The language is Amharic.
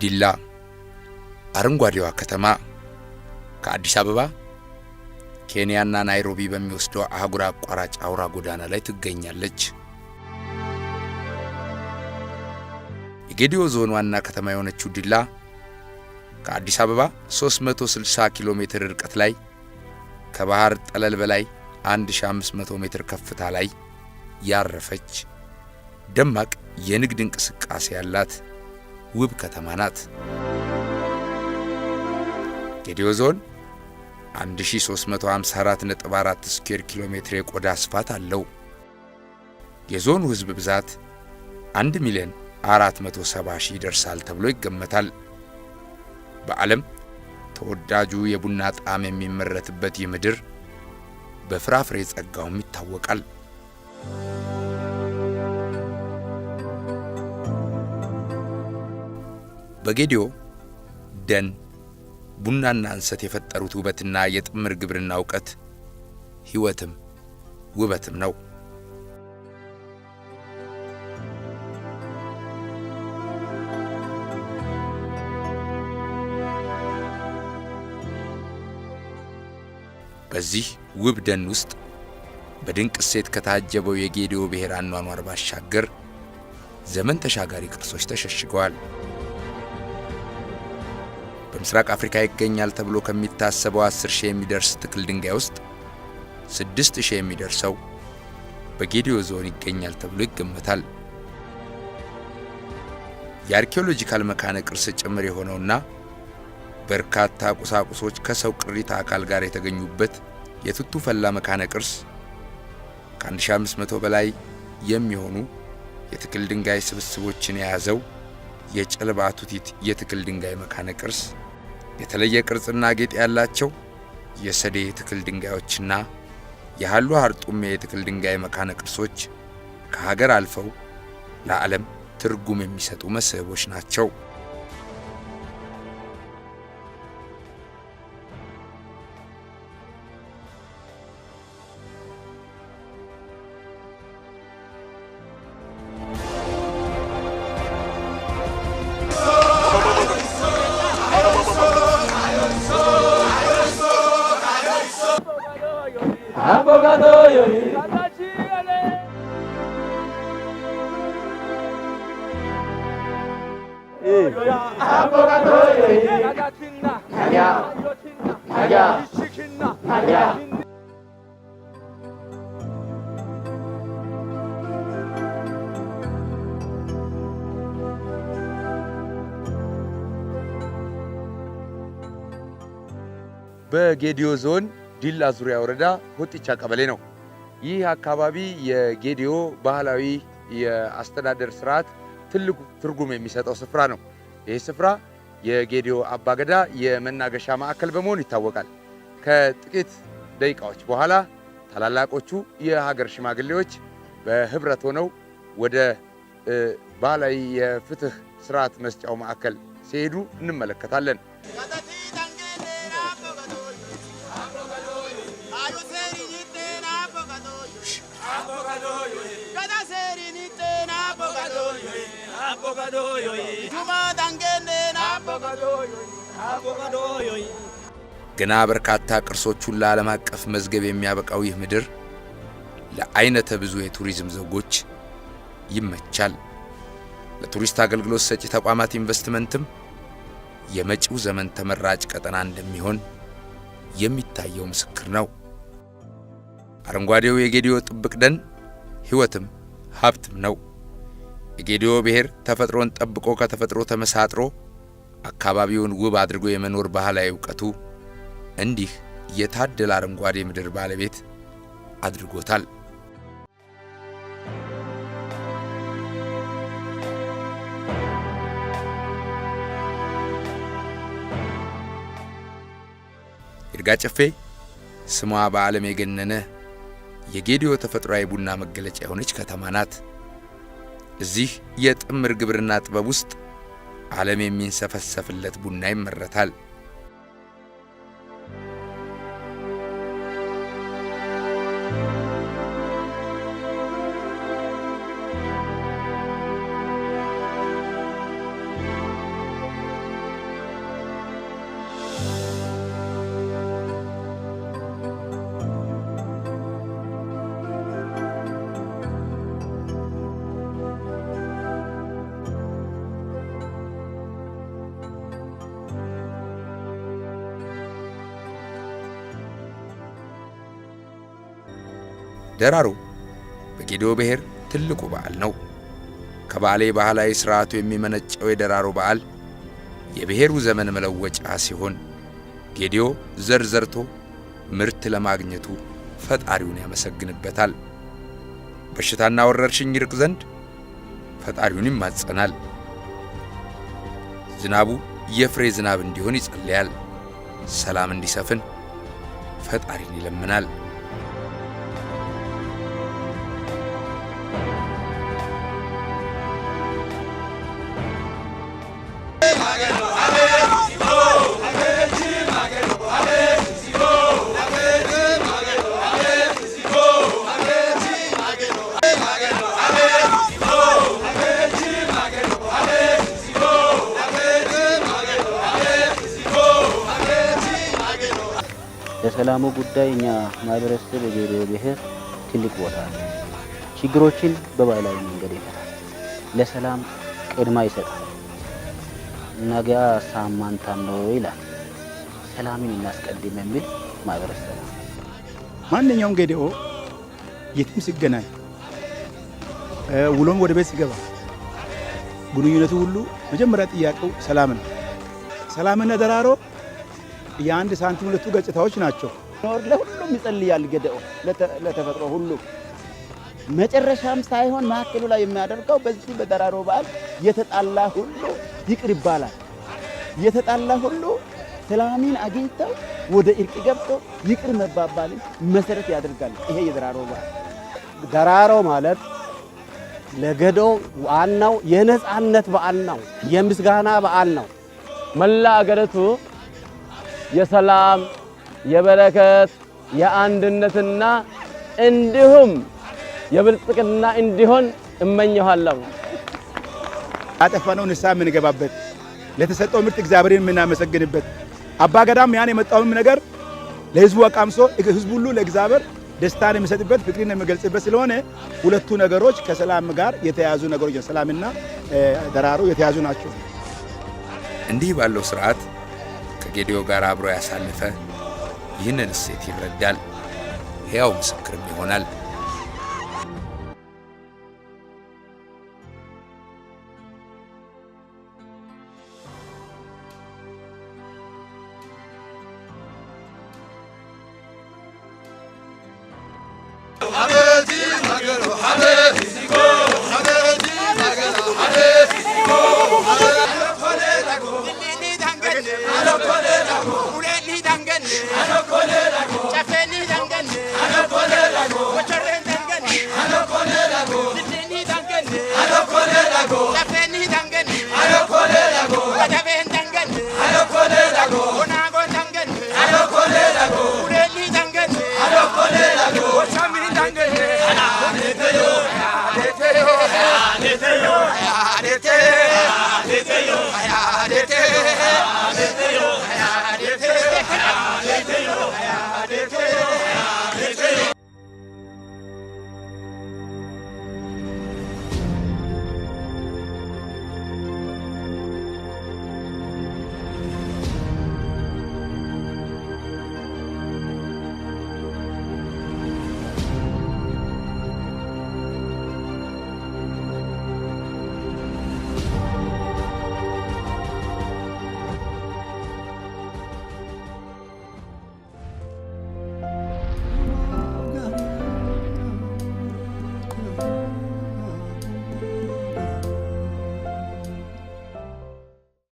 ዲላ አረንጓዴዋ ከተማ ከአዲስ አበባ ኬንያና ናይሮቢ በሚወስደው አህጉር አቋራጭ አውራ ጎዳና ላይ ትገኛለች። የጌዲዮ ዞን ዋና ከተማ የሆነችው ዲላ ከአዲስ አበባ 360 ኪሎ ሜትር ርቀት ላይ ከባህር ጠለል በላይ 1500 ሜትር ከፍታ ላይ ያረፈች ደማቅ የንግድ እንቅስቃሴ ያላት ውብ ከተማ ናት። ጌዲዮ ዞን 1354.4 ስኩዌር ኪሎ ሜትር የቆዳ ስፋት አለው። የዞኑ ሕዝብ ብዛት 1,470,000 ይደርሳል ተብሎ ይገመታል። በዓለም ተወዳጁ የቡና ጣዕም የሚመረትበት ይህ ምድር በፍራፍሬ ጸጋውም ይታወቃል። በጌዲዮ ደን ቡናና እንሰት የፈጠሩት ውበትና የጥምር ግብርና ዕውቀት ሕይወትም ውበትም ነው። በዚህ ውብ ደን ውስጥ በድንቅ እሴት ከታጀበው የጌዲዮ ብሔር አኗኗር ባሻገር ዘመን ተሻጋሪ ቅርሶች ተሸሽገዋል። በምስራቅ አፍሪካ ይገኛል ተብሎ ከሚታሰበው 10,000 የሚደርስ ትክል ድንጋይ ውስጥ 6,000 የሚደርሰው በጌዲዮ ዞን ይገኛል ተብሎ ይገመታል። የአርኪኦሎጂካል መካነ ቅርስ ጭምር የሆነውና በርካታ ቁሳቁሶች ከሰው ቅሪተ አካል ጋር የተገኙበት የቱቱ ፈላ መካነ ቅርስ ከ1500 በላይ የሚሆኑ የትክል ድንጋይ ስብስቦችን የያዘው የጨልባ ቱቲት የትክል ድንጋይ መካነ ቅርስ የተለየ ቅርጽና ጌጥ ያላቸው የሰዴ የትክል ድንጋዮችና የሃሉ አርጡሜ የትክል ድንጋይ መካነ ቅርሶች ከሀገር አልፈው ለዓለም ትርጉም የሚሰጡ መስህቦች ናቸው። በጌዲዮ ዞን ዲላ ዙሪያ ወረዳ ሆጢቻ ቀበሌ ነው። ይህ አካባቢ የጌዲዮ ባህላዊ የአስተዳደር ስርዓት ትልቁ ትርጉም የሚሰጠው ስፍራ ነው። ይህ ስፍራ የጌዲዮ አባገዳ የመናገሻ ማዕከል በመሆኑ ይታወቃል። ከጥቂት ደቂቃዎች በኋላ ታላላቆቹ የሀገር ሽማግሌዎች በህብረት ሆነው ወደ ባህላዊ የፍትህ ስርዓት መስጫው ማዕከል ሲሄዱ እንመለከታለን። ገና በርካታ ቅርሶቹን ለዓለም አቀፍ መዝገብ የሚያበቃው ይህ ምድር ለአይነተ ብዙ የቱሪዝም ዘውጎች ይመቻል። ለቱሪስት አገልግሎት ሰጪ ተቋማት ኢንቨስትመንትም የመጪው ዘመን ተመራጭ ቀጠና እንደሚሆን የሚታየው ምስክር ነው። አረንጓዴው የጌዲዮ ጥብቅ ደን ሕይወትም ሀብትም ነው። የጌዲዮ ብሔር ተፈጥሮን ጠብቆ ከተፈጥሮ ተመሳጥሮ አካባቢውን ውብ አድርጎ የመኖር ባህላዊ ዕውቀቱ እንዲህ የታደለ አረንጓዴ ምድር ባለቤት አድርጎታል። ይርጋ ጨፌ ስሟ በዓለም የገነነ የጌዲዮ ተፈጥሯዊ ቡና መገለጫ የሆነች ከተማ ናት። እዚህ የጥምር ግብርና ጥበብ ውስጥ ዓለም የሚንሰፈሰፍለት ቡና ይመረታል። ደራሮ በጌዲዮ ብሔር ትልቁ በዓል ነው። ከባሌ ባህላዊ ሥርዓቱ የሚመነጨው የደራሮ በዓል የብሔሩ ዘመን መለወጫ ሲሆን ጌዲዮ ዘር ዘርቶ ምርት ለማግኘቱ ፈጣሪውን ያመሰግንበታል። በሽታና ወረርሽኝ ይርቅ ዘንድ ፈጣሪውን ይማጸናል። ዝናቡ የፍሬ ዝናብ እንዲሆን ይጸልያል። ሰላም እንዲሰፍን ፈጣሪን ይለምናል። ለሰላሙ ጉዳይ እኛ ማህበረሰብ የጌዲዮ ብሔር ትልቅ ቦታ አለ። ችግሮችን በባህላዊ መንገድ ይፈታል። ለሰላም ቅድማ ይሰጣል። ነገ ሳማንታን ነው ይላል። ሰላምን እናስቀድም የሚል ማህበረሰብ ነው። ማንኛውም ጌዲዮ የትም ሲገናኝ ውሎም ወደ ቤት ሲገባ ግንኙነቱ ሁሉ መጀመሪያ ጥያቄው ሰላም ነው። ሰላምና ደራሮ የአንድ ሳንቲም ሁለቱ ገጽታዎች ናቸው። ለሁሉም ይጸልያል ጌዲዮ ለተፈጥሮ ሁሉ መጨረሻም ሳይሆን ማከሉ ላይ የሚያደርገው በዚህ በደራሮ በዓል የተጣላ ሁሉ ይቅር ይባላል። የተጣላ ሁሉ ሰላምን አግኝተው ወደ እርቅ ገብቶ ይቅር መባባልን መሰረት ያደርጋል። ይሄ የደራሮ በዓል ደራሮ ማለት ለጌዲዮ ዋናው የነጻነት በዓል ነው፣ የምስጋና በዓል ነው። መላ አገሪቱ የሰላም የበረከት የአንድነትና እንዲሁም የብልጽግና እንዲሆን እመኘዋለሁ። አጠፋነው ንስሐ የምንገባበት ለተሰጠው ምርጥ እግዚአብሔርን የምናመሰግንበት አባገዳም ያን የመጣውም ነገር ለህዝቡ አቃምሶ ህዝቡ ሁሉ ለእግዚአብሔር ደስታን የሚሰጥበት ፍቅርን የሚገልጽበት ስለሆነ ሁለቱ ነገሮች ከሰላም ጋር የተያዙ ነገሮች ሰላምና ደራሮ የተያዙ ናቸው። እንዲህ ባለው ሥርዓት ከጌዲዮ ጋር አብሮ ያሳለፈ ይህንን እሴት ይረዳል፣ ሕያው ምስክርም ይሆናል።